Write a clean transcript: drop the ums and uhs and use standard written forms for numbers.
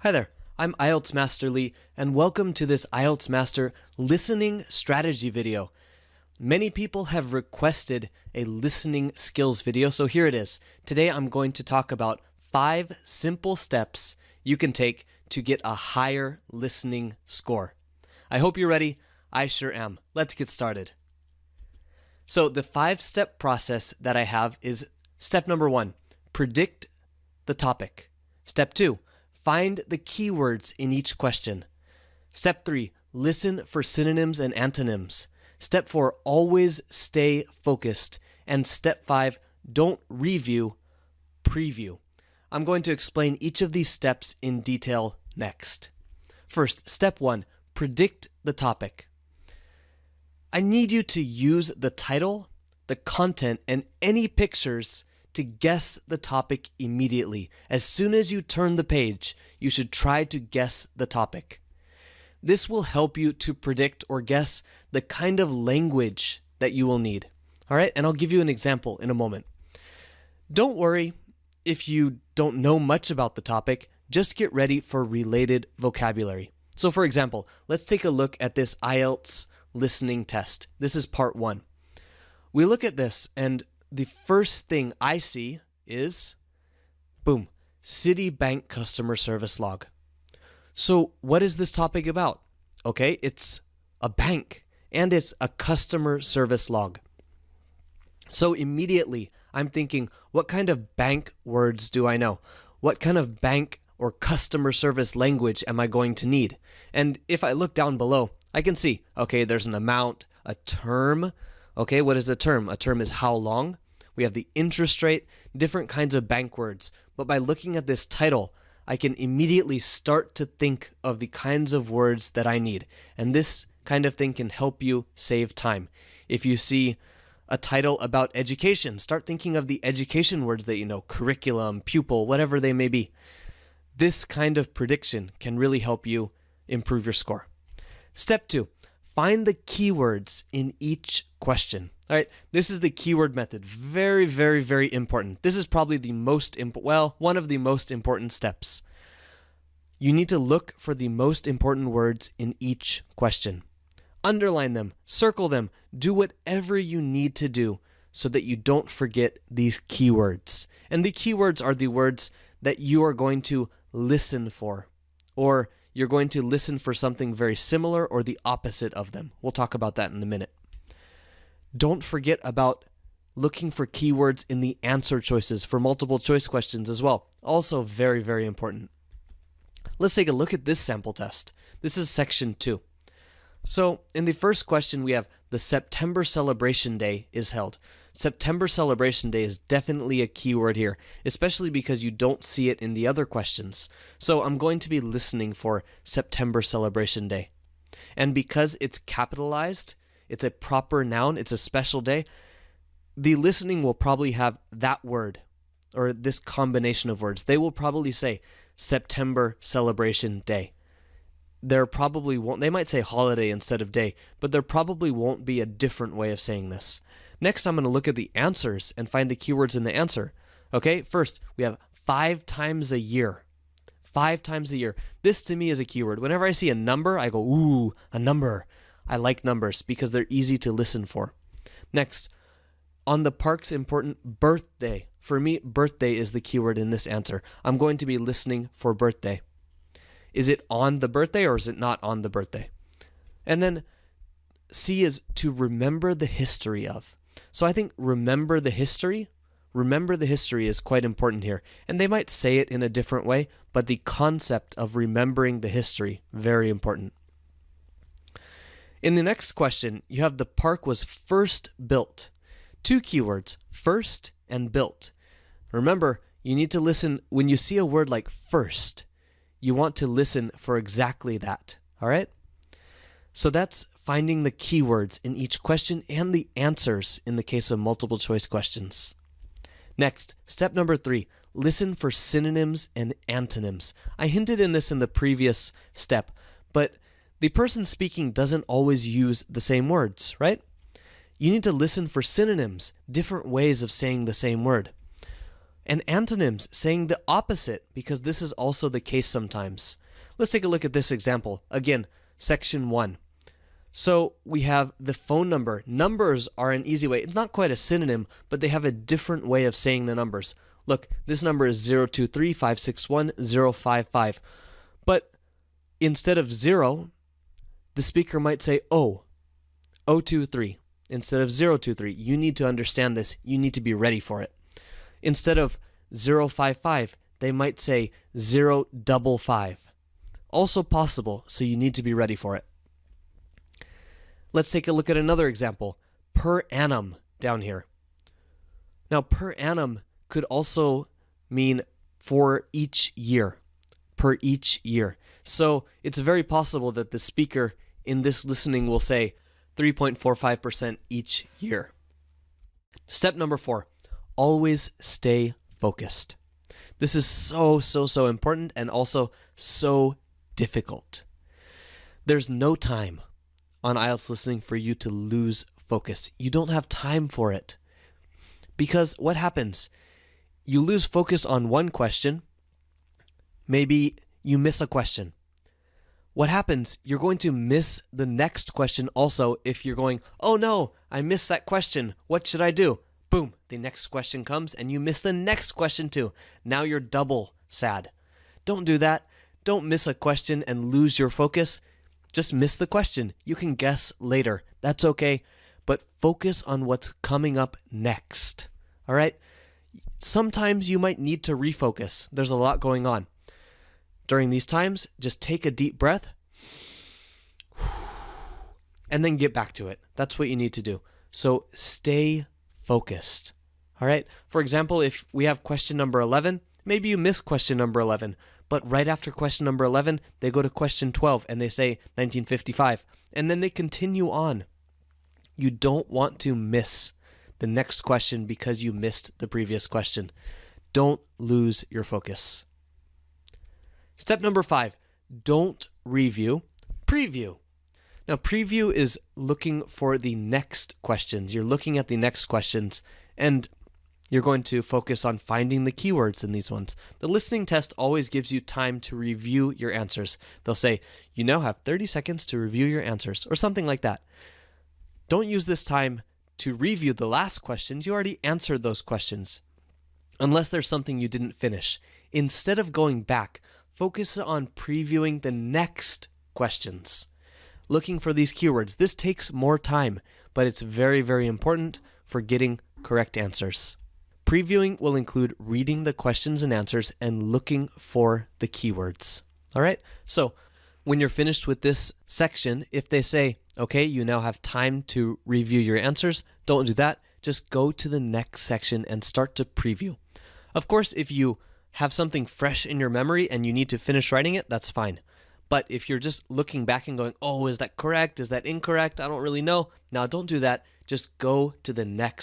Hi there, I'm IELTS Master Lee, and welcome to this IELTS Master listening strategy video. Many people have requested a listening skills video, so here it is. Today I'm going to talk about 5 simple steps you can take to get a higher listening score. I hope you're ready. I sure am. Let's get started. So the 5-step process that I have is step number 1, predict the topic. Step 2, find the keywords in each question. Step 3, listen for synonyms and antonyms. Step 4, always stay focused. And step 5, don't review, preview. I'm going to explain each of these steps in detail next. First, step 1, predict the topic. I need you to use the title, the content, and any pictures to guess the topic immediately. As soon as you turn the page, you should try to guess the topic. This will help you to predict or guess the kind of language that you will need. All right, and I'll give you an example in a moment. Don't worry if you don't know much about the topic, just get ready for related vocabulary. So for example, let's take a look at this IELTS listening test. This is part 1. We look at this and the first thing I see is, boom, Citibank customer service log. So what is this topic about? Okay, it's a bank and it's a customer service log. So immediately I'm thinking, what kind of bank words do I know? What kind of bank or customer service language am I going to need? And if I look down below, I can see, okay, there's an amount, a term. Okay, what is a term? A term is how long. We have the interest rate, different kinds of bank words. But by looking at this title, I can immediately start to think of the kinds of words that I need. And this kind of thing can help you save time. If you see a title about education, start thinking of the education words that you know, curriculum, pupil, whatever they may be. This kind of prediction can really help you improve your score. Step 2, find the keywords in each question. All right, this is the keyword method. Very, very, very important. This is probably the most one of the most important steps. You need to look for the most important words in each question. Underline them, circle them, do whatever you need to do so that you don't forget these keywords. And the keywords are the words that you are going to listen for, or you're going to listen for something very similar or the opposite of them. We'll talk about that in a minute. Don't forget about looking for keywords in the answer choices for multiple choice questions as well. Also very, very important. Let's take a look at this sample test. This is section 2. So in the first question, we have the September Celebration Day is held. September Celebration Day is definitely a keyword here, especially because you don't see it in the other questions. So I'm going to be listening for September Celebration Day. And because it's capitalized, it's a proper noun, it's a special day, the listening will probably have that word or this combination of words. They will probably say September Celebration Day. There probably won't, they might say holiday instead of day, but there probably won't be a different way of saying this. Next, I'm going to look at the answers and find the keywords in the answer. Okay, first, we have 5 times a year. 5 times a year. This to me is a keyword. Whenever I see a number, I go, ooh, a number. I like numbers because they're easy to listen for. Next, on the park's important birthday. For me, birthday is the keyword in this answer. I'm going to be listening for birthday. Is it on the birthday or is it not on the birthday? And then C is to remember the history of. So I think remember the history is quite important here. And they might say it in a different way, but the concept of remembering the history, very important. In the next question, you have the park was first built. 2 keywords, first and built. Remember, you need to listen when you see a word like first. You want to listen for exactly that, all right? So that's finding the keywords in each question and the answers in the case of multiple choice questions. Next, step number 3, listen for synonyms and antonyms. I hinted in this in the previous step, but the person speaking doesn't always use the same words, right? You need to listen for synonyms, different ways of saying the same word. And antonyms, saying the opposite, because this is also the case sometimes. Let's take a look at this example. Again, section 1. So we have the phone number. Numbers are an easy way. It's not quite a synonym, but they have a different way of saying the numbers. Look, this number is 023-561-055. But instead of 0, the speaker might say 023 instead of 023. You need to understand this. You need to be ready for it. Instead of 055, they might say 055. Also possible, so you need to be ready for it. Let's take a look at another example. Per annum down here. Now, per annum could also mean for each year. Per each year. So it's very possible that the speaker in this listening will say 3.45% each year. Step number 4. Always stay focused. This is so important and also so difficult. There's no time on IELTS listening for you to lose focus. You don't have time for it. Because what happens? You lose focus on one question. Maybe you miss a question. What happens? You're going to miss the next question also if you're going, oh no, I missed that question. What should I do? Boom, the next question comes and you miss the next question too. Now you're double sad. Don't do that. Don't miss a question and lose your focus. Just miss the question. You can guess later. That's okay. But focus on what's coming up next. All right? Sometimes you might need to refocus. There's a lot going on. During these times, just take a deep breath and then get back to it. That's what you need to do. So stay focused. All right? For example, if we have question number 11, maybe you miss question number 11, but right after question number 11, they go to question 12 and they say 1955, and then they continue on. You don't want to miss the next question because you missed the previous question. Don't lose your focus. Step number 5, don't review, preview. Now, preview is looking for the next questions. You're looking at the next questions, and you're going to focus on finding the keywords in these ones. The listening test always gives you time to review your answers. They'll say, you now have 30 seconds to review your answers, or something like that. Don't use this time to review the last questions. You already answered those questions, unless there's something you didn't finish. Instead of going back, focus on previewing the next questions. Looking for these keywords. This takes more time, but it's very, very important for getting correct answers. Previewing will include reading the questions and answers and looking for the keywords. All right? So when you're finished with this section, if they say, okay, you now have time to review your answers, don't do that. Just go to the next section and start to preview. Of course, if you have something fresh in your memory and you need to finish writing it, that's fine. But if you're just looking back and going, oh, is that correct? Is that incorrect? I don't really know. Now, don't do that. Just go to the next